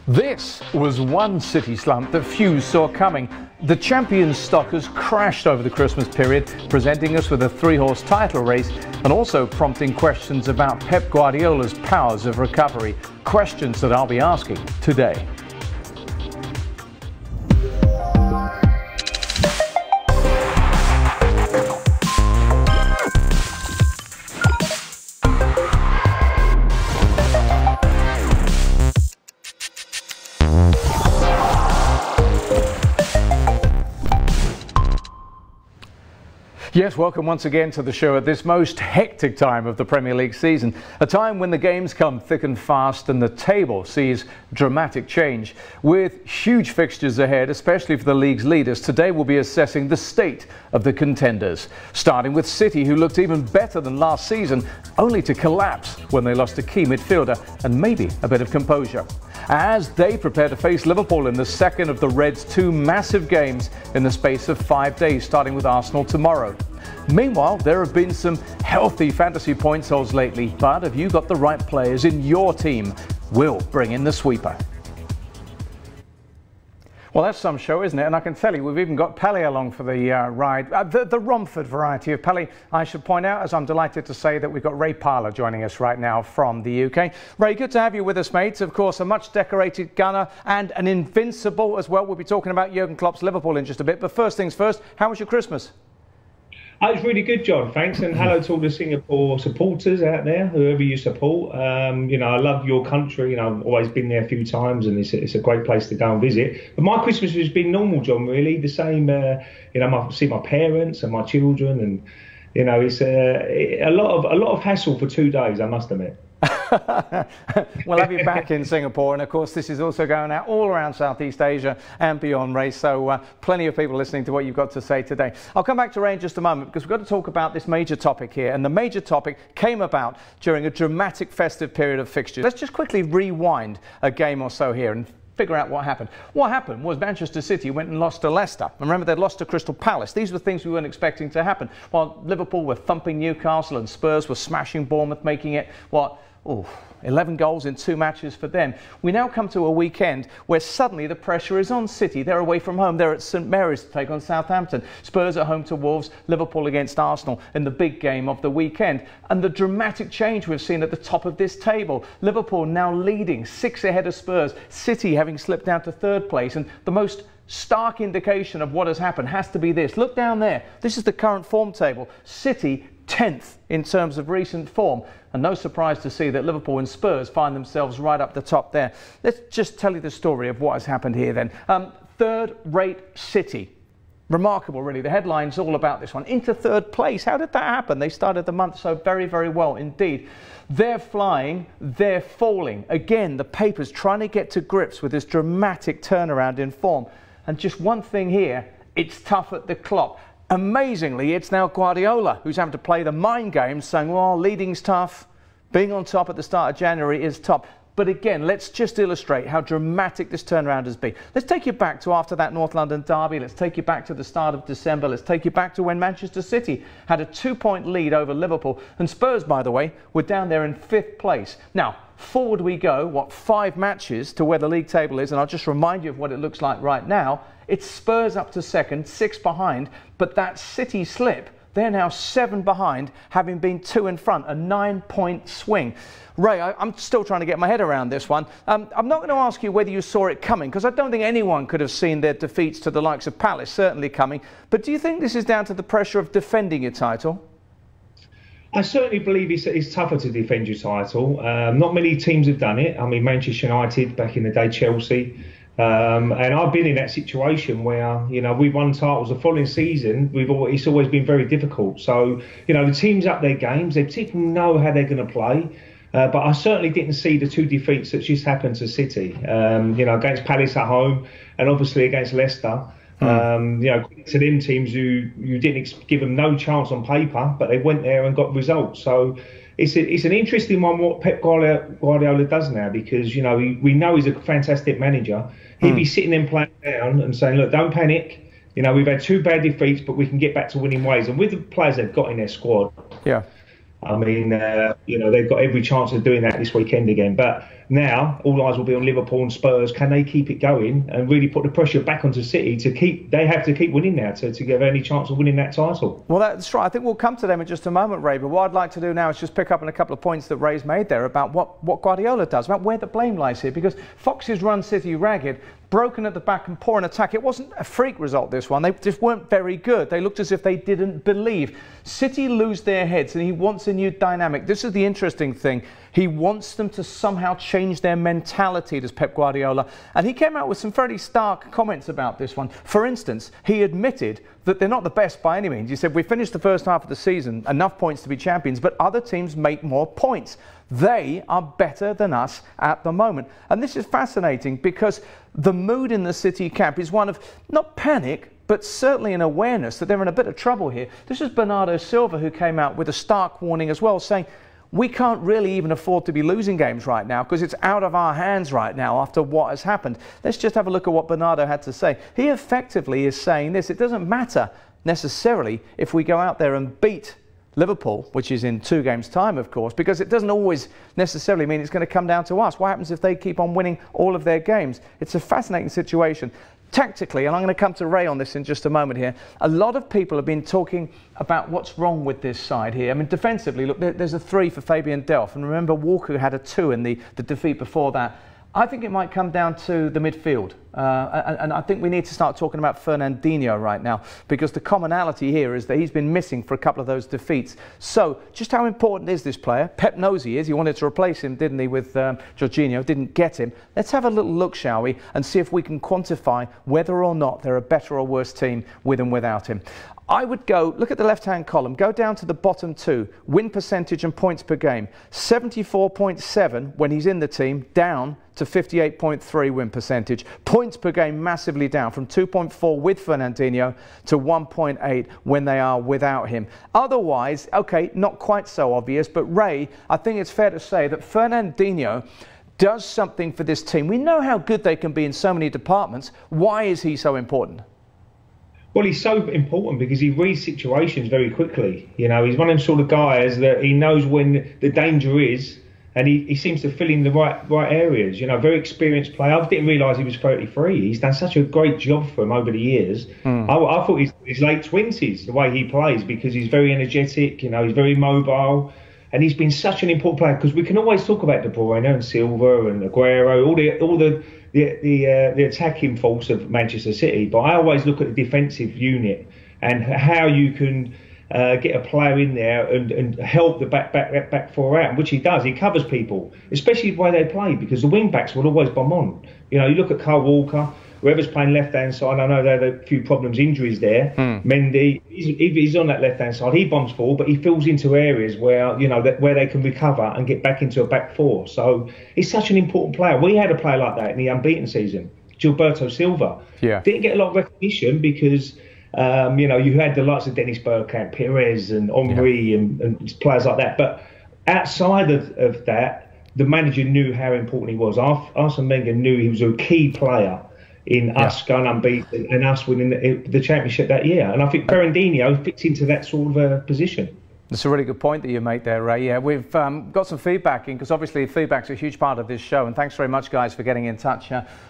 This was one City slump that few saw coming. The champions stock has crashed over the Christmas period, presenting us with a three-horse title race and also prompting questions about Pep Guardiola's powers of recovery. Questions that I'll be asking today. Yes, welcome once again to the show at this most hectic time of the Premier League season, a time when the games come thick and fast and the table sees dramatic change. With huge fixtures ahead, especially for the league's leaders, today we'll be assessing the state of the contenders, starting with City, who looked even better than last season, only to collapse when they lost a key midfielder and maybe a bit of composure, as they prepare to face Liverpool in the second of the Reds' two massive games in the space of 5 days, starting with Arsenal tomorrow. Meanwhile, there have been some healthy fantasy points holds lately, but have you got the right players in your team? We'll bring in the sweeper. Well, that's some show, isn't it? And I can tell you, we've even got Pelly along for the ride. The Romford variety of Pelly, I should point out, as I'm delighted to say that we've got Ray Parler joining us right now from the UK. Ray, good to have you with us, mate. Of course, a much decorated gunner and an invincible as well. We'll be talking about Jurgen Klopp's Liverpool in just a bit. But first things first, how was your Christmas? Oh, it's really good, John. Thanks, and hello to all the Singapore supporters out there, whoever you support. You know, I love your country. You know, I've always been there a few times, and it's a great place to go and visit. But my Christmas has been normal, John. Really, the same. You know, I see my parents and my children, and you know, it's a lot of hassle for 2 days, I must admit. We'll have you back in Singapore, and of course this is also going out all around Southeast Asia and beyond, Ray, so plenty of people listening to what you've got to say today. I'll come back to Ray in just a moment because we've got to talk about this major topic here, and the major topic came about during a dramatic festive period of fixtures. Let's just quickly rewind a game or so here and figure out what happened. What happened was Manchester City went and lost to Leicester. And remember, they'd lost to Crystal Palace. These were things we weren't expecting to happen. While Liverpool were thumping Newcastle and Spurs were smashing Bournemouth, making it, 11 goals in 2 matches for them. We now come to a weekend where suddenly the pressure is on City. They're away from home. They're at St Mary's to take on Southampton. Spurs at home to Wolves. Liverpool against Arsenal in the big game of the weekend. And the dramatic change we've seen at the top of this table. Liverpool now leading 6 ahead of Spurs. City having slipped down to 3rd place. And the most stark indication of what has happened has to be this. Look down there. This is the current form table. City 10th in terms of recent form, and no surprise to see that Liverpool and Spurs find themselves right up the top there. Let's just tell you the story of what has happened here then. Third-rate City. Remarkable, really. The headline's all about this one. Into 3rd place. How did that happen? They started the month so very, very well indeed. They're flying, they're falling. Again, the paper's trying to get to grips with this dramatic turnaround in form. And just one thing here, it's tough at the clock. Amazingly, it's now Guardiola who's having to play the mind game, saying, well, leading's tough, being on top at the start of January is tough. But again, let's just illustrate how dramatic this turnaround has been. Let's take you back to after that North London derby. Let's take you back to the start of December. Let's take you back to when Manchester City had a 2-point lead over Liverpool. And Spurs, by the way, were down there in 5th place. Now, forward we go, 5 matches to where the league table is. And I'll just remind you of what it looks like right now. It's Spurs up to 2nd, 6 behind, but that City slip, they're now 7 behind, having been 2 in front, a 9-point swing. Ray, I'm still trying to get my head around this one. I'm not going to ask you whether you saw it coming, because I don't think anyone could have seen their defeats to the likes of Palace certainly coming. But do you think this is down to the pressure of defending your title? I certainly believe it's tougher to defend your title. Not many teams have done it. I mean, Manchester United, back in the day, Chelsea. And I've been in that situation where, you know, we've won titles the following season. It's always been very difficult. So, you know, the teams up their games. They particularly know how they're going to play. But I certainly didn't see the 2 defeats that just happened to City. You know, against Palace at home and obviously against Leicester. You know, to them teams who you didn't give them no chance on paper, but they went there and got results. So it's an interesting one what Pep Guardiola does now, because, you know, we know he's a fantastic manager. He'd be sitting them playing down and saying, look, don't panic. You know, we've had 2 bad defeats, but we can get back to winning ways. And with the players they've got in their squad, I mean, you know, they've got every chance of doing that this weekend again. But Now, all eyes will be on Liverpool and Spurs. Can they keep it going and really put the pressure back onto City to keep? They have to keep winning now to give any chance of winning that title. Well, that's right. I think we'll come to them in just a moment, Ray. But what I'd like to do now is just pick up on a couple of points that Ray's made there about what Guardiola does, about where the blame lies here. Because Foxes run City ragged, broken at the back and poor in attack. It wasn't a freak result, this one. They just weren't very good. They looked as if they didn't believe. City lose their heads, and he wants a new dynamic. This is the interesting thing. He wants them to somehow change their mentality, does Pep Guardiola. And he came out with some fairly stark comments about this one. For instance, he admitted that they're not the best by any means. He said, we finished the first half of the season, enough points to be champions, but other teams make more points. They are better than us at the moment. And this is fascinating because the mood in the City camp is one of not panic, but certainly an awareness that they're in a bit of trouble here. This is Bernardo Silva who came out with a stark warning as well, saying, we can't really even afford to be losing games right now because it's out of our hands right now after what has happened. Let's just have a look at what Bernardo had to say. He effectively is saying this: it doesn't matter necessarily if we go out there and beat Liverpool, which is in 2 games' time, of course, because it doesn't always necessarily mean it's going to come down to us. What happens if they keep on winning all of their games? It's a fascinating situation. Tactically, and I'm going to come to Ray on this in just a moment here, a lot of people have been talking about what's wrong with this side here. I mean, defensively, look, there's a 3 for Fabian Delph, and remember Walker had a 2 in the defeat before that. I think it might come down to the midfield. And I think we need to start talking about Fernandinho right now, because the commonality here is that he's been missing for a couple of those defeats. So just how important is this player? Pep knows he is. He wanted to replace him, didn't he, with Jorginho. Didn't get him. Let's have a little look, shall we, and see if we can quantify whether or not they're a better or worse team with and without him. I would go, look at the left-hand column, go down to the bottom 2, win percentage and points per game. 74.7 when he's in the team, down to 58.3 win percentage. Points per game massively down from 2.4 with Fernandinho to 1.8 when they are without him. Otherwise, okay, not quite so obvious, but Ray, I think it's fair to say that Fernandinho does something for this team. We know how good they can be in so many departments. Why is he so important? Well, he's so important because he reads situations very quickly. You know, he's one of them sort of guys that he knows when the danger is, and he seems to fill in the right areas. You know, very experienced player. I didn't realise he was 33. He's done such a great job for him over the years. I thought his late 20s, the way he plays, because he's very energetic. You know, he's very mobile, and he's been such an important player. Because we can always talk about De Bruyne and Silva and Aguero, all the attacking force of Manchester City, but I always look at the defensive unit and how you can get a player in there and help the back 4 out, which he does. He covers people, especially the way they play, because the wing backs will always bomb on. You know, you look at Kyle Walker, whoever's playing left hand side. I know they had a few problems, injuries there. Mendy, if he's on that left hand side, he bombs forward, but he fills into areas where, you know, where they can recover and get back into a back 4. So he's such an important player. We had a player like that in the unbeaten season, Gilberto Silva. Didn't get a lot of recognition because you know, you had the likes of Dennis Bergkamp, Perez and Henry and players like that. But outside of that, the manager knew how important he was. Arsene Wenger knew he was a key player in us going unbeaten and us winning the championship that year. And I think Fernandinho fits into that sort of position. That's a really good point that you make there, Ray. Yeah, we've got some feedback in, because obviously feedback's a huge part of this show, and thanks very much, guys, for getting in touch.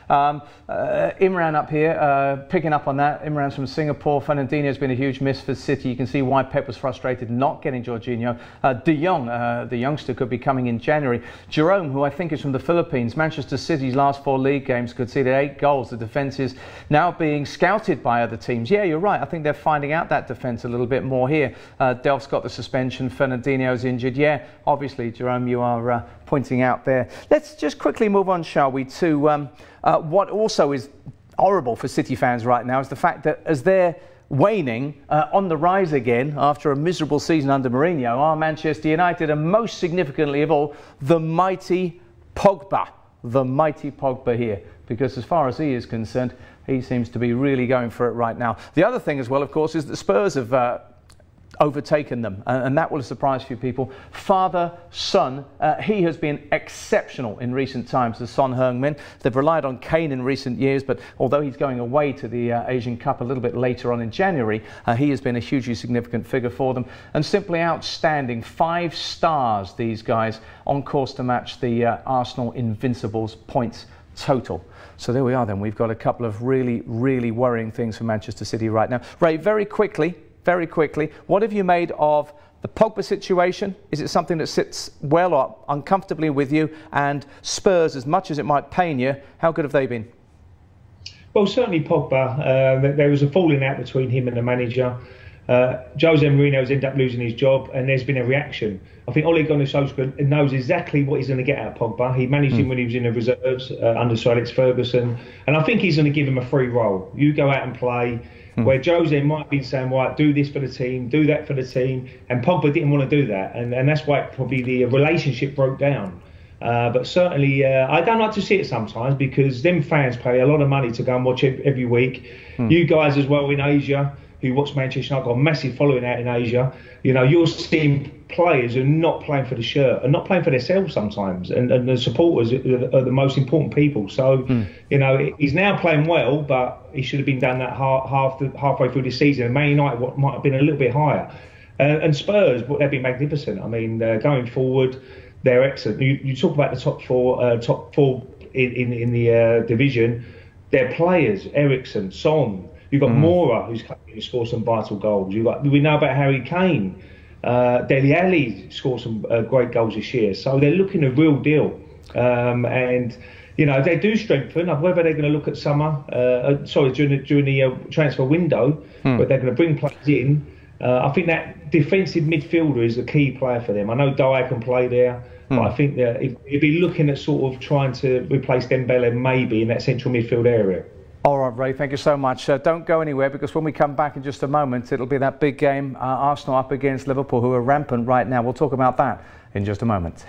Imran up here, picking up on that. Imran's from Singapore. Fernandinho's been a huge miss for City. You can see why Pep was frustrated not getting Jorginho. De Jong, the youngster, could be coming in January. Jerome, who I think is from the Philippines. Manchester City's last 4 league games conceded 8 goals. The defence is now being scouted by other teams. Yeah, you're right. I think they're finding out that defence a little bit more here. Delph's got the suspension. Fernandinho's injured. Yeah, obviously, Jerome, you are pointing out there. Let's just quickly move on, shall we, to what also is horrible for City fans right now, is the fact that as they're waning, on the rise again after a miserable season under Mourinho, are Manchester United, and most significantly of all, the mighty Pogba. The mighty Pogba here, because as far as he is concerned, he seems to be really going for it right now. The other thing as well, of course, is that Spurs have overtaken them, and that will have surprised a few people. Father, son, he has been exceptional in recent times, the Son Heung-min. They've relied on Kane in recent years, but although he's going away to the Asian Cup a little bit later on in January, he has been a hugely significant figure for them, and simply outstanding. 5 stars, these guys, on course to match the Arsenal Invincibles points total. So there we are then. We've got a couple of really, really worrying things for Manchester City right now. Ray, very quickly, what have you made of the Pogba situation? Is it something that sits well or uncomfortably with you? And Spurs, as much as it might pain you, how good have they been? Well, certainly Pogba. There was a falling out between him and the manager. Jose Mourinho's ended up losing his job, and there's been a reaction. I think Ole Gunnar Solskjaer knows exactly what he's going to get out of Pogba. He managed him when he was in the reserves under Sir Alex Ferguson, and I think he's going to give him a free role. You go out and play. Where Jose might be saying, right, do this for the team, do that for the team, and Pogba didn't want to do that, and that's why probably the relationship broke down. But certainly, I don't like to see it sometimes, because them fans pay a lot of money to go and watch it every week. You guys as well in Asia, who watch Manchester United, got a massive following out in Asia. You know, you're seeing players who are not playing for the shirt and not playing for themselves sometimes, and the supporters are the most important people. So, you know, he's now playing well, but he should have been done that halfway through the season. And Man United might have been a little bit higher. And Spurs, they've been magnificent. I mean, going forward, they're excellent. You talk about the top four in the division. Their players, Eriksen, Son. You've got Mora, who's scored some vital goals. We know about Harry Kane. Dele Alli scored some great goals this year. So they're looking a real deal. And, you know, they do strengthen. Whether they're going to look at summer, during the transfer window, but they're going to bring players in. I think that defensive midfielder is a key player for them. I know Dyer can play there, but I think that if be looking at sort of trying to replace Dembele maybe in that central midfield area. All right, Ray, thank you so much. Don't go anywhere, because when we come back in just a moment, it'll be that big game, Arsenal up against Liverpool, who are rampant right now. We'll talk about that in just a moment.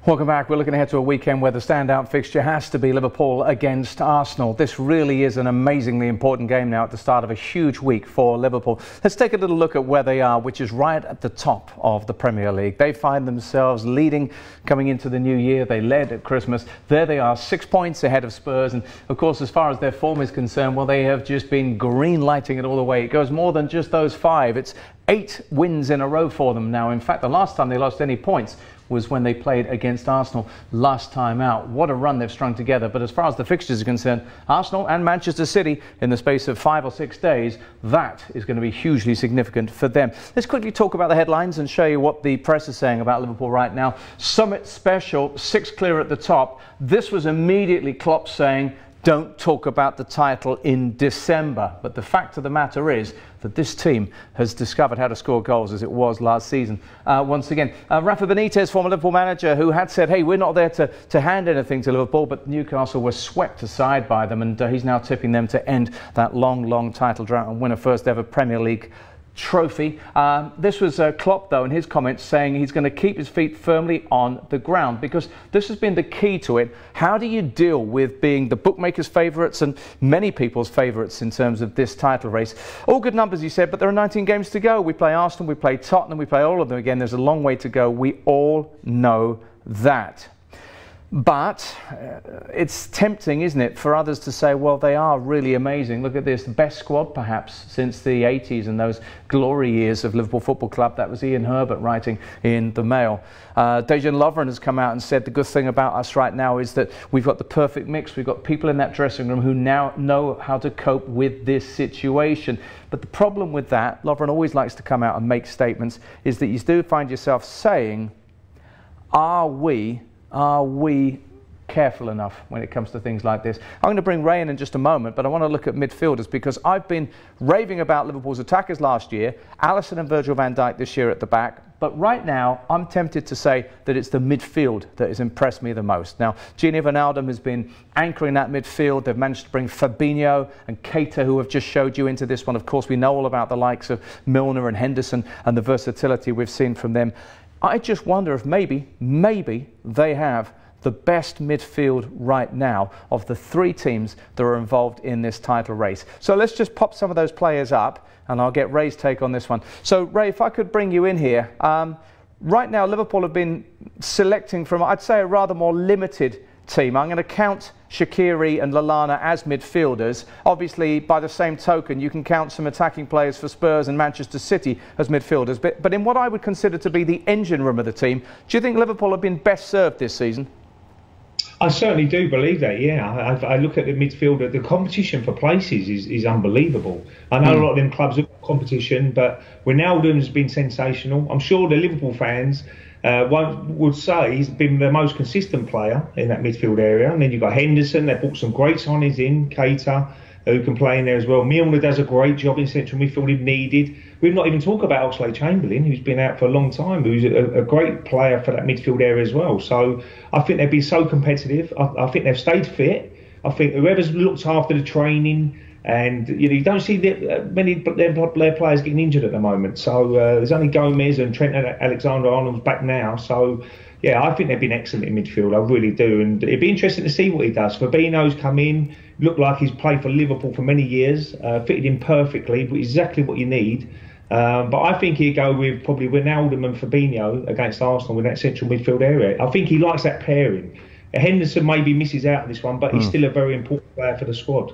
Welcome back. We're looking ahead to a weekend where the standout fixture has to be Liverpool against Arsenal. This really is an amazingly important game now at the start of a huge week for Liverpool. Let's take a little look at where they are, which is right at the top of the Premier League. They find themselves leading coming into the new year. They led at Christmas. There they are, 6 points ahead of Spurs. And of course, as far as their form is concerned, well, they have just been green lighting it all the way. It goes more than just those 5. It's 8 wins in a row for them now. In fact, the last time they lost any points was when they played against Arsenal last time out. What a run they've strung together. But as far as the fixtures are concerned, Arsenal and Manchester City in the space of 5 or 6 days, that is going to be hugely significant for them. Let's quickly talk about the headlines and show you what the press is saying about Liverpool right now. Summit special, 6 clear at the top. This was immediately Klopp saying, don't talk about the title in December. But the fact of the matter is that this team has discovered how to score goals as it was last season. Once again, Rafa Benitez, former Liverpool manager, who had said, hey, we're not there to hand anything to Liverpool, but Newcastle were swept aside by them, and he's now tipping them to end that long title drought and win a first ever Premier League trophy. This was Klopp, though, in his comments saying he's going to keep his feet firmly on the ground, because this has been the key to it. How do you deal with being the bookmakers' favourites and many people's favourites in terms of this title race? All good numbers, he said, but there are 19 games to go. We play Arsenal, we play Tottenham, we play all of them again. There's a long way to go. We all know that. But it's tempting, isn't it, for others to say, well, they are really amazing. Look at this, the best squad perhaps since the 80s and those glory years of Liverpool Football Club. That was Ian Herbert writing in the Mail. Dejan Lovren has come out and said the good thing about us right now is that we've got the perfect mix. We've got people in that dressing room who now know how to cope with this situation. But the problem with that, Lovren always likes to come out and make statements, is that you do find yourself saying, are we careful enough when it comes to things like this? I'm going to bring Ray in just a moment, but I want to look at midfielders, because I've been raving about Liverpool's attackers last year, Alisson and Virgil van Dijk this year at the back, but right now I'm tempted to say that it's the midfield that has impressed me the most. Now, Gini Wijnaldum has been anchoring that midfield. They've managed to bring Fabinho and Keita, who have just showed you, into this one. Of course, we know all about the likes of Milner and Henderson and the versatility we've seen from them. I just wonder if maybe they have the best midfield right now of the three teams that are involved in this title race. So let's just pop some of those players up and I'll get Ray's take on this one. So Ray, if I could bring you in here. Right now Liverpool have been selecting from, I'd say, a rather more limited team. I'm going to count Shaqiri and Lallana as midfielders. Obviously, by the same token, you can count some attacking players for Spurs and Manchester City as midfielders. But in what I would consider to be the engine room of the team, do you think Liverpool have been best served this season? I certainly do believe that, yeah. I look at the midfielder, the competition for places is unbelievable. I know a lot of them clubs have got competition, but Wijnaldum's been sensational. I'm sure the Liverpool fans would say he's been the most consistent player in that midfield area. And then you've got Henderson, they've brought some great signings in, Keita, who can play in there as well. Milner does a great job in central midfield if needed. We've not even talked about Oxlade-Chamberlain, who's been out for a long time, who's a great player for that midfield area as well. So I think they've been so competitive. I think they've stayed fit. I think whoever's looked after the training, and you don't see many their players getting injured at the moment. So there's only Gomez and Trent Alexander-Arnold's back now. So yeah, I think they've been excellent in midfield. I really do, and it'd be interesting to see what he does. Fabinho's come in, looked like he's played for Liverpool for many years, fitted in perfectly, but exactly what you need. But I think he'd go with probably Wijnaldum and Fabinho against Arsenal in that central midfield area. I think he likes that pairing. Henderson maybe misses out on this one, but he's still a very important player for the squad.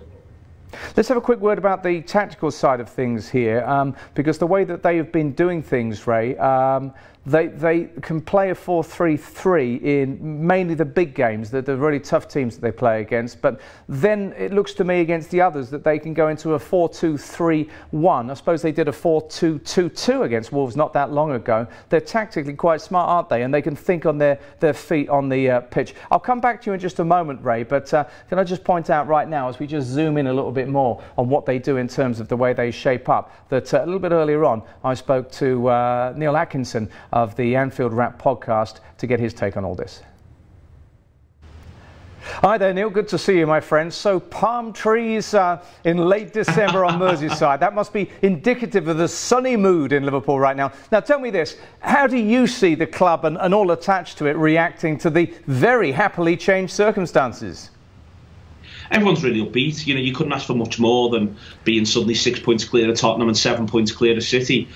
Let's have a quick word about the tactical side of things here, because the way that they have been doing things, Ray, they can play a 4-3-3 in mainly the big games, the really tough teams that they play against. But then it looks to me against the others that they can go into a 4-2-3-1. I suppose they did a 4-2-2-2 against Wolves not that long ago. They're tactically quite smart, aren't they? And they can think on their feet on the pitch. I'll come back to you in just a moment, Ray, but can I just point out right now, as we just zoom in a little bit more on what they do in terms of the way they shape up, that a little bit earlier on I spoke to Neil Atkinson of the Anfield Wrap podcast to get his take on all this. Hi there, Neil. Good to see you, my friend. So palm trees in late December on Merseyside. That must be indicative of the sunny mood in Liverpool right now. Now, tell me this. How do you see the club and all attached to it reacting to the very happily changed circumstances? Everyone's really upbeat. You know, you couldn't ask for much more than being suddenly 6 points clear of Tottenham and 7 points clear of City.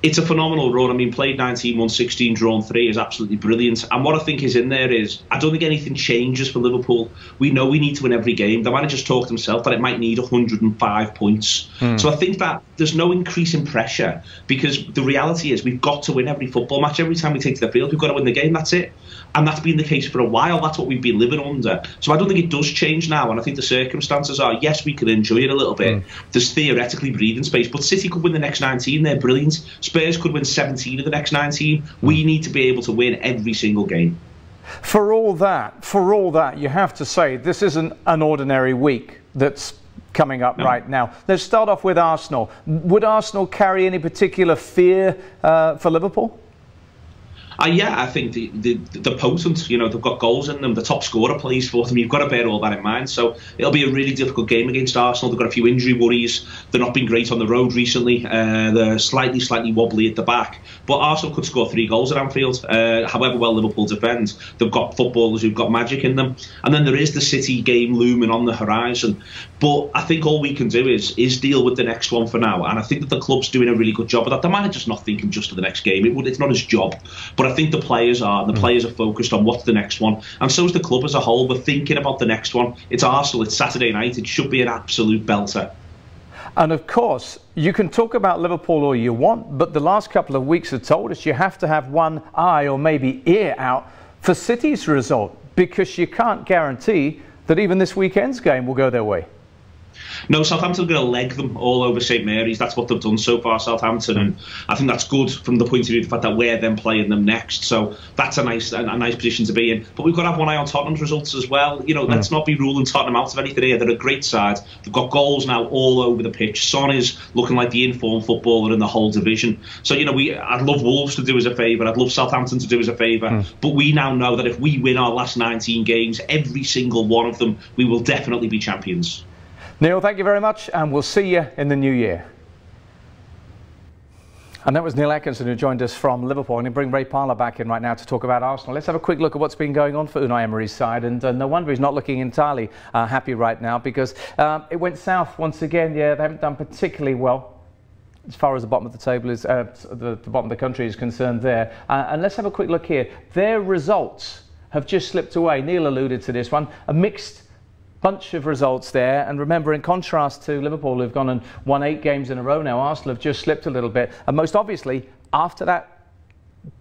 It's a phenomenal run. I mean, played 19, won 16, drawn 3 is absolutely brilliant. And what I think is in there is, I don't think anything changes for Liverpool. We know we need to win every game. The manager's talked himself that it might need 105 points. So I think that there's no increase in pressure, because the reality is we've got to win every football match. Every time we take to the field, we've got to win the game. That's it. And that's been the case for a while. That's what we've been living under. So I don't think it does change now. And I think the circumstances are, yes, we can enjoy it a little bit. There's theoretically breathing space. But City could win the next 19. They're brilliant. Spurs could win 17 of the next 19. We need to be able to win every single game. For all that, you have to say this isn't an ordinary week that's coming up right now. Let's start off with Arsenal. Would Arsenal carry any particular fear for Liverpool? Yeah, I think the potent, they've got goals in them. The top scorer plays for them. You've got to bear all that in mind. So it'll be a really difficult game against Arsenal. They've got a few injury worries. They've not been great on the road recently. They're slightly wobbly at the back. But Arsenal could score 3 goals at Anfield. However well Liverpool defend, they've got footballers who've got magic in them. And then there is the City game looming on the horizon. But I think all we can do is deal with the next one for now. And I think that the club's doing a really good job of that. The manager's not thinking just of the next game. It's not his job. But I think the players are. The players are focused on what's the next one. And so is the club as a whole. We're thinking about the next one. It's Arsenal. It's Saturday night. It should be an absolute belter. And of course, you can talk about Liverpool all you want, but the last couple of weeks have told us you have to have one eye or maybe ear out for City's result, because you can't guarantee that even this weekend's game will go their way. No, Southampton are going to leg them all over St Mary's. That's what they've done so far, Southampton, and I think that's good from the point of view of the fact that we're then playing them next. So that's a nice position to be in. But we've got to have one eye on Tottenham's results as well. Let's not be ruling Tottenham out of anything here. They're a great side. They've got goals now all over the pitch. Son is looking like the informed footballer in the whole division. So I'd love Wolves to do us a favour. I'd love Southampton to do us a favour. But we now know that if we win our last 19 games, every single one of them, we will definitely be champions. Neil, thank you very much, and we'll see you in the new year. And that was Neil Atkinson, who joined us from Liverpool. I'm going to bring Ray Parlour back in right now to talk about Arsenal. Let's have a quick look at what's been going on for Unai Emery's side. And no wonder he's not looking entirely happy right now, because it went south once again. Yeah, they haven't done particularly well as far as the bottom of the table is, the bottom of the country is concerned there. And let's have a quick look here. Their results have just slipped away. Neil alluded to this one. A mixed bunch of results there, and remember, in contrast to Liverpool, who've gone and won 8 games in a row now, Arsenal have just slipped a little bit, and most obviously after that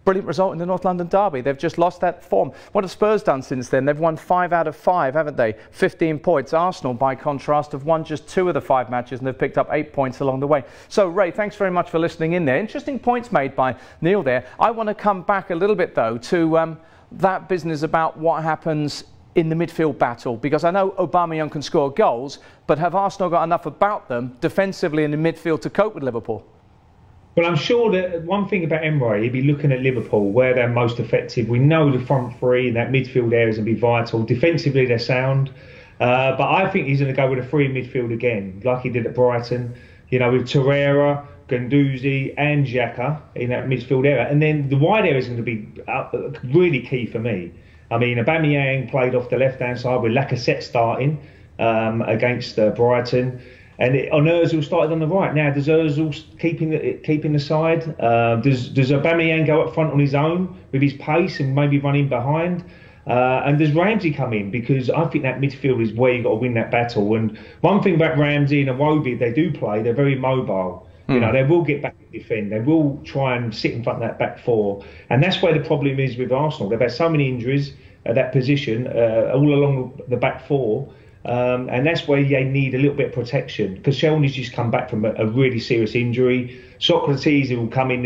brilliant result in the North London derby, they've just lost that form. What have Spurs done since then? They've won 5 out of 5, haven't they? 15 points. Arsenal, by contrast, have won just 2 of the 5 matches, and they've picked up 8 points along the way. So Ray, thanks very much for listening in there. Interesting points made by Neil there. I want to come back a little bit though to that business about what happens in the midfield battle, because I know Aubameyang can score goals, but have Arsenal got enough about them defensively in the midfield to cope with Liverpool? Well, I'm sure that one thing about Emery, he'd be looking at Liverpool, where they're most effective. We know the front three and that midfield area is going to be vital. Defensively, they're sound. But I think he's going to go with a 3 midfield again, like he did at Brighton, with Torreira, Guendouzi and Xhaka in that midfield area. And then the wide area is going to be really key for me. I mean, Aubameyang played off the left-hand side with Lacazette starting against Brighton. And Ozil started on the right. Now, does Ozil keeping the side? Does Aubameyang go up front on his own with his pace and maybe run in behind? And does Ramsey come in? Because I think that midfield is where you've got to win that battle. And one thing about Ramsey and Iwobi, if they do play, they're very mobile. They will get back and defend. They will try and sit in front of that back 4. And that's where the problem is with Arsenal. They've had so many injuries at that position, all along the back 4. And that's where they need a little bit of protection, because Shelny's just come back from a really serious injury. Socrates will come in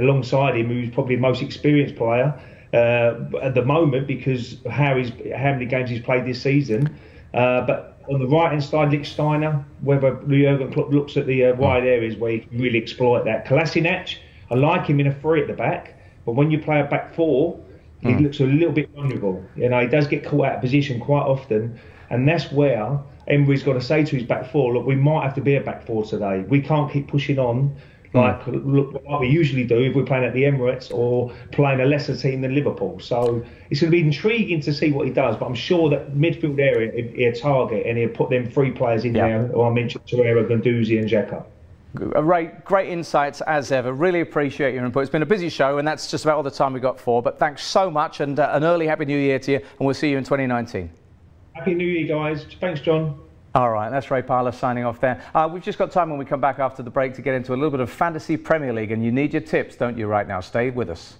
alongside him, who's probably the most experienced player at the moment, because how many games he's played this season. But on the right hand side, Lichtsteiner, whether Jurgen Klopp looks at the wide areas where he can really exploit that. Kolasinac, I like him in a 3 at the back, but when you play a back 4, he looks a little bit vulnerable. He does get caught out of position quite often. And that's where Emery's got to say to his back 4, look, we might have to be a back 4 today. We can't keep pushing on like we usually do if we're playing at the Emirates or playing a lesser team than Liverpool. So it's going to be intriguing to see what he does. But I'm sure that midfield area, he'll target and he'll put them 3 players in there. Or I mentioned Torreira, Guendouzi and Xhaka. Ray, great insights as ever. Really appreciate your input. It's been a busy show, and that's just about all the time we got for. But thanks so much, and an early Happy New Year to you, and we'll see you in 2019. Happy New Year, guys. Thanks, John. All right, that's Ray Parlour signing off there. We've just got time when we come back after the break to get into a little bit of Fantasy Premier League, and you need your tips, don't you, right now? Stay with us.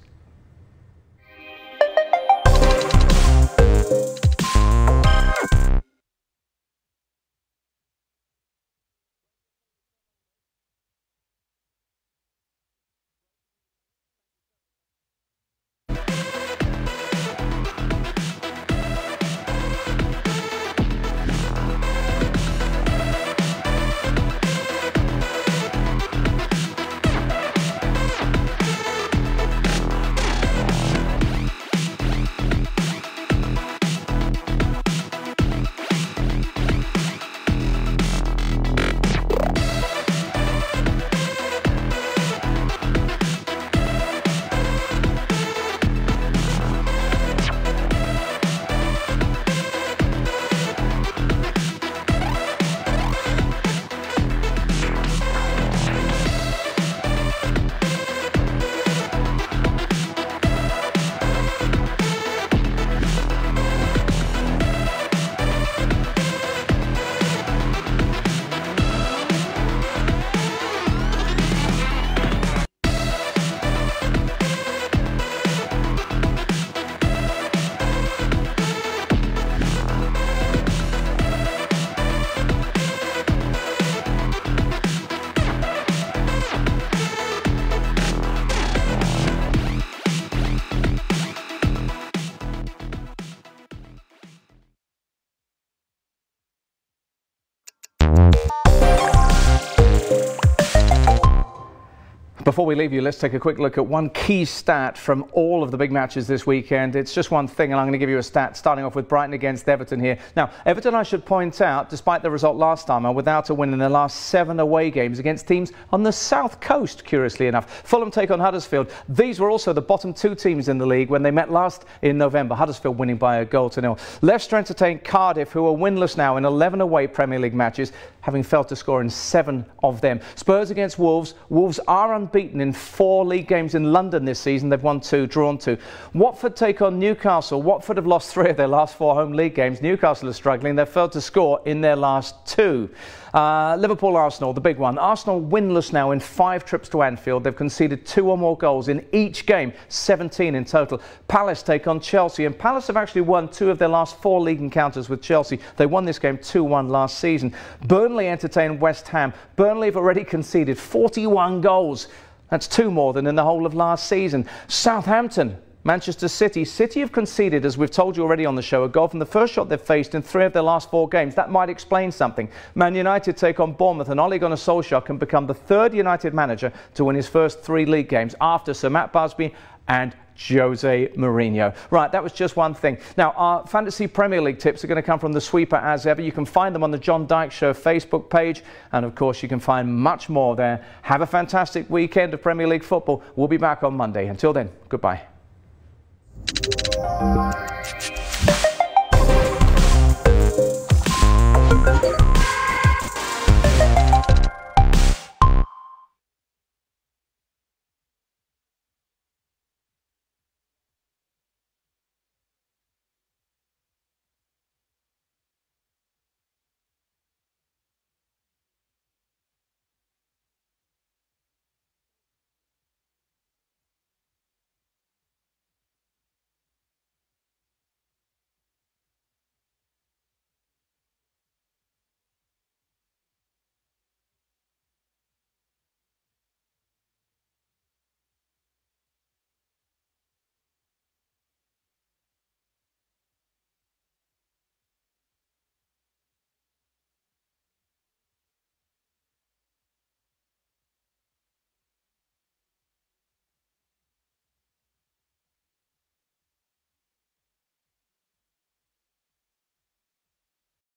Before we leave you, let's take a quick look at one key stat from all of the big matches this weekend. It's just one thing, and I'm going to give you a stat starting off with Brighton against Everton here. Now, Everton, I should point out, despite the result last time, are without a win in their last 7 away games against teams on the south coast, curiously enough. Fulham take on Huddersfield. These were also the bottom 2 teams in the league when they met last in November. Huddersfield winning by 1-0. Leicester entertain Cardiff, who are winless now in 11 away Premier League matches, having failed to score in 7 of them. Spurs against Wolves. Wolves are unbeaten in 4 league games in London this season. They've won 2, drawn 2. Watford take on Newcastle. Watford have lost 3 of their last 4 home league games. Newcastle are struggling. They've failed to score in their last 2. Liverpool-Arsenal, the big one. Arsenal winless now in 5 trips to Anfield. They've conceded 2 or more goals in each game, 17 in total. Palace take on Chelsea, and Palace have actually won 2 of their last 4 league encounters with Chelsea. They won this game 2-1 last season. Burnley entertain West Ham. Burnley have already conceded 41 goals. That's 2 more than in the whole of last season. Southampton, Manchester City. City have conceded, as we've told you already on the show, a goal from the first shot they've faced in 3 of their last 4 games. That might explain something. Man United take on Bournemouth, and Ole Gunnar Solskjaer can become the 3rd United manager to win his first 3 league games after Sir Matt Busby and Jose Mourinho. Right, that was just one thing. Now, our Fantasy Premier League tips are going to come from the sweeper as ever. You can find them on the John Dyke Show Facebook page, and of course you can find much more there. Have a fantastic weekend of Premier League football. We'll be back on Monday. Until then, goodbye.